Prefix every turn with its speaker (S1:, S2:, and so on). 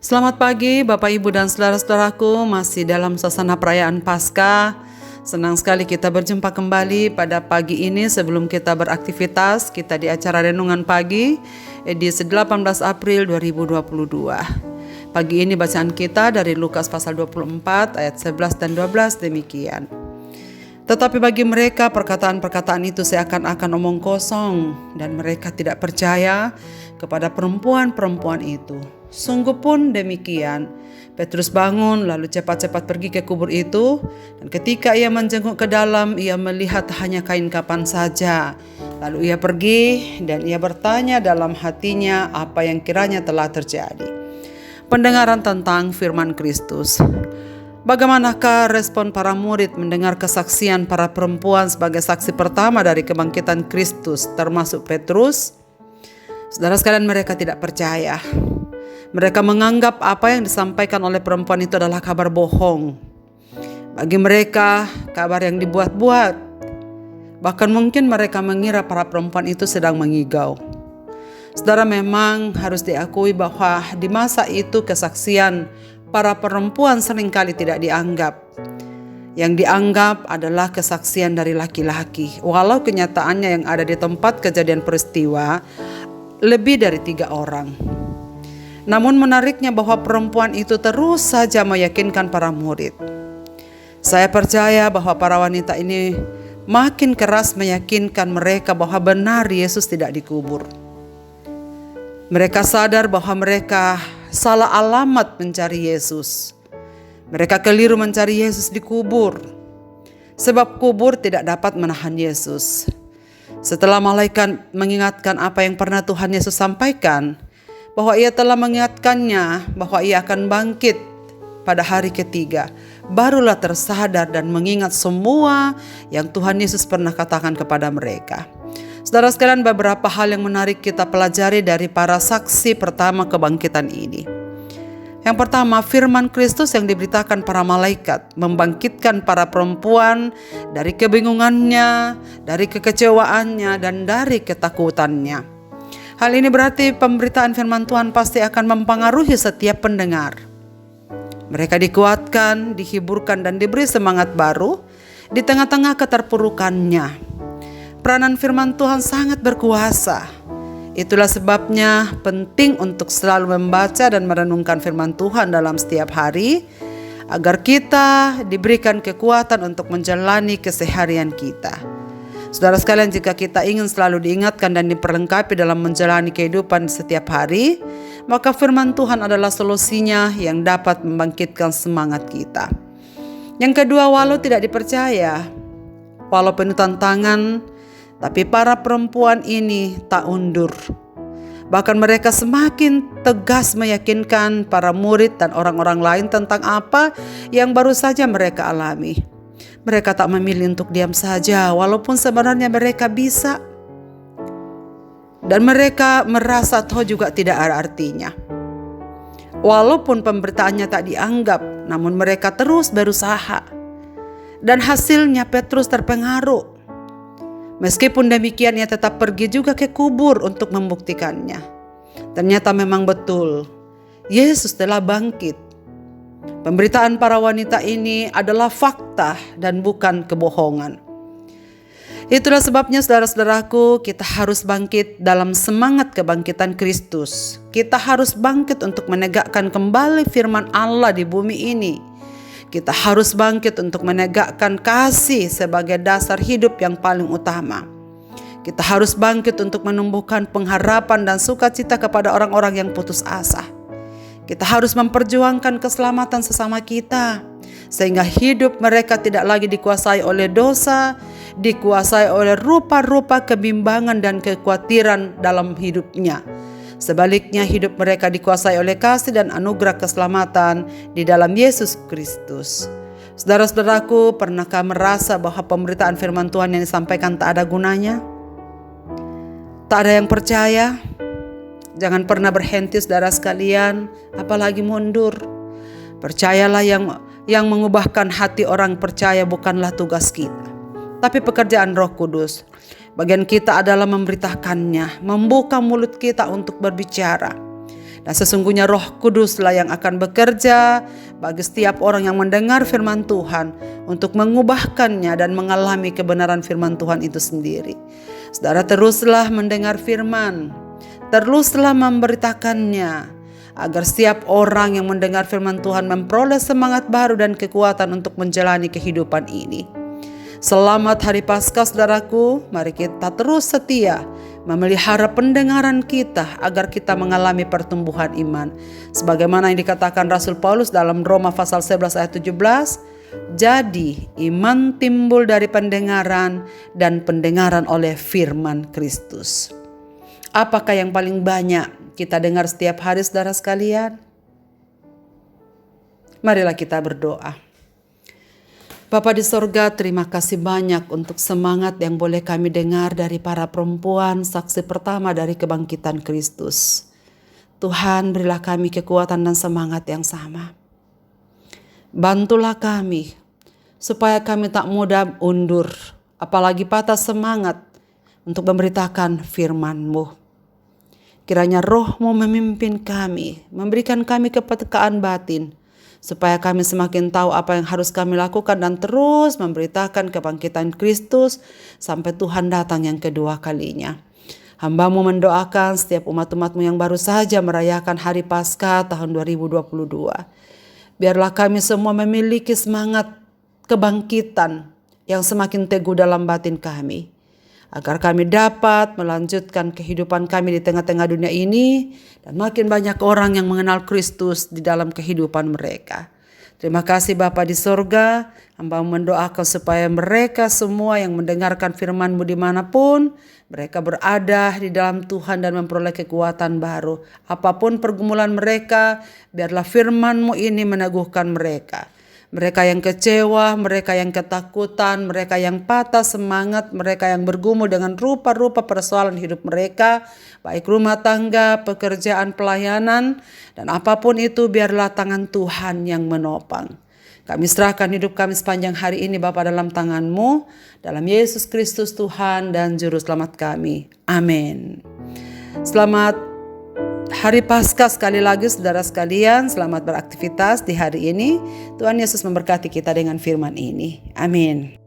S1: Selamat pagi Bapak Ibu dan saudara-saudaraku, masih dalam suasana perayaan Paskah. Senang sekali kita berjumpa kembali pada pagi ini. Sebelum kita beraktivitas, kita di acara Renungan Pagi edisi 18 April 2022. Pagi ini bacaan kita dari Lukas pasal 24 ayat 11 dan 12 demikian. Tetapi bagi mereka perkataan-perkataan itu seakan-akan omong kosong, dan mereka tidak percaya kepada perempuan-perempuan itu. Sungguh pun demikian, Petrus bangun lalu cepat-cepat pergi ke kubur itu, dan ketika ia menjenguk ke dalam, ia melihat hanya kain kafan saja. Lalu ia pergi dan ia bertanya dalam hatinya apa yang kiranya telah terjadi. Pendengaran tentang firman Kristus. Bagaimanakah respon para murid mendengar kesaksian para perempuan sebagai saksi pertama dari kebangkitan Kristus, termasuk Petrus? Saudara sekalian, mereka tidak percaya. Mereka menganggap apa yang disampaikan oleh perempuan itu adalah kabar bohong. Bagi mereka, kabar yang dibuat-buat. Bahkan mungkin mereka mengira para perempuan itu sedang mengigau. Saudara, memang harus diakui bahwa di masa itu kesaksian para perempuan seringkali tidak dianggap. Yang dianggap adalah kesaksian dari laki-laki. Walau kenyataannya yang ada di tempat kejadian peristiwa lebih dari 3 orang. Namun menariknya bahwa perempuan itu terus saja meyakinkan para murid. Saya percaya bahwa para wanita ini makin keras meyakinkan mereka bahwa benar Yesus tidak dikubur. Mereka sadar bahwa mereka salah alamat mencari Yesus. Mereka keliru mencari Yesus di kubur, sebab kubur tidak dapat menahan Yesus. Setelah malaikat mengingatkan apa yang pernah Tuhan Yesus sampaikan, bahwa ia telah mengingatkannya bahwa ia akan bangkit pada hari ketiga, barulah tersadar dan mengingat semua yang Tuhan Yesus pernah katakan kepada mereka. Saudara sekalian, beberapa hal yang menarik kita pelajari dari para saksi pertama kebangkitan ini. Yang pertama, firman Kristus yang diberitakan para malaikat membangkitkan para perempuan dari kebingungannya, dari kekecewaannya, dan dari ketakutannya. Hal ini berarti pemberitaan firman Tuhan pasti akan mempengaruhi setiap pendengar. Mereka dikuatkan, dihiburkan, dan diberi semangat baru di tengah-tengah keterpurukannya. Peranan firman Tuhan sangat berkuasa. Itulah sebabnya penting untuk selalu membaca dan merenungkan firman Tuhan dalam setiap hari, agar kita diberikan kekuatan untuk menjalani keseharian kita. Saudara sekalian, jika kita ingin selalu diingatkan dan diperlengkapi dalam menjalani kehidupan setiap hari, maka firman Tuhan adalah solusinya yang dapat membangkitkan semangat kita. Yang kedua, walau tidak dipercaya, walau penuh tantangan, tapi para perempuan ini tak undur. Bahkan mereka semakin tegas meyakinkan para murid dan orang-orang lain tentang apa yang baru saja mereka alami. Mereka tak memilih untuk diam saja, walaupun sebenarnya mereka bisa. Dan mereka merasa toh juga tidak ada artinya. Walaupun pemberitaannya tak dianggap, namun mereka terus berusaha. Dan hasilnya Petrus terpengaruh. Meskipun demikian, ia tetap pergi juga ke kubur untuk membuktikannya. Ternyata memang betul, Yesus telah bangkit. Pemberitaan para wanita ini adalah fakta dan bukan kebohongan. Itulah sebabnya saudara-saudaraku, kita harus bangkit dalam semangat kebangkitan Kristus. Kita harus bangkit untuk menegakkan kembali firman Allah di bumi ini. Kita harus bangkit untuk menegakkan kasih sebagai dasar hidup yang paling utama. Kita harus bangkit untuk menumbuhkan pengharapan dan sukacita kepada orang-orang yang putus asa. Kita harus memperjuangkan keselamatan sesama kita, sehingga hidup mereka tidak lagi dikuasai oleh dosa, dikuasai oleh rupa-rupa kebimbangan dan kekhawatiran dalam hidupnya. Sebaliknya, hidup mereka dikuasai oleh kasih dan anugerah keselamatan di dalam Yesus Kristus. Saudara-saudaraku, pernahkah merasa bahwa pemberitaan firman Tuhan yang disampaikan tak ada gunanya? Tak ada yang percaya? Jangan pernah berhenti, saudara sekalian, apalagi mundur. Percayalah, yang mengubahkan hati orang percaya bukanlah tugas kita, tapi pekerjaan Roh Kudus. Bagian kita adalah memberitakannya, membuka mulut kita untuk berbicara. Dan sesungguhnya Roh Kuduslah yang akan bekerja bagi setiap orang yang mendengar firman Tuhan untuk mengubahkannya dan mengalami kebenaran firman Tuhan itu sendiri. Saudara, teruslah mendengar firman, teruslah memberitakannya, agar setiap orang yang mendengar firman Tuhan memperoleh semangat baru dan kekuatan untuk menjalani kehidupan ini. Selamat Hari Paskah saudaraku, mari kita terus setia memelihara pendengaran kita agar kita mengalami pertumbuhan iman. Sebagaimana yang dikatakan Rasul Paulus dalam Roma pasal 11 ayat 17, jadi iman timbul dari pendengaran dan pendengaran oleh firman Kristus. Apakah yang paling banyak kita dengar setiap hari saudara sekalian? Marilah kita berdoa. Bapa di sorga, terima kasih banyak untuk semangat yang boleh kami dengar dari para perempuan saksi pertama dari kebangkitan Kristus. Tuhan, berilah kami kekuatan dan semangat yang sama. Bantulah kami supaya kami tak mudah undur, apalagi patah semangat untuk memberitakan firman-Mu. Kiranya Roh-Mu memimpin kami, memberikan kami kepekaan batin, supaya kami semakin tahu apa yang harus kami lakukan dan terus memberitakan kebangkitan Kristus sampai Tuhan datang yang kedua kalinya. Hamba-Mu mendoakan setiap umat-umat-Mu yang baru saja merayakan Hari Paskah tahun 2022. Biarlah kami semua memiliki semangat kebangkitan yang semakin teguh dalam batin kami, agar kami dapat melanjutkan kehidupan kami di tengah-tengah dunia ini dan makin banyak orang yang mengenal Kristus di dalam kehidupan mereka. Terima kasih Bapa di sorga, hamba mendoakan supaya mereka semua yang mendengarkan firman-Mu dimanapun mereka berada di dalam Tuhan dan memperoleh kekuatan baru. Apapun pergumulan mereka, biarlah firman-Mu ini meneguhkan mereka. Mereka yang kecewa, mereka yang ketakutan, mereka yang patah semangat, mereka yang bergumul dengan rupa-rupa persoalan hidup mereka, baik rumah tangga, pekerjaan, pelayanan, dan apapun itu biarlah tangan Tuhan yang menopang. Kami serahkan hidup kami sepanjang hari ini Bapa dalam tangan-Mu, dalam Yesus Kristus Tuhan dan Juru Selamat kami. Amin. Selamat Hari Paskah sekali lagi saudara sekalian, selamat beraktivitas di hari ini. Tuhan Yesus memberkati kita dengan firman ini. Amin.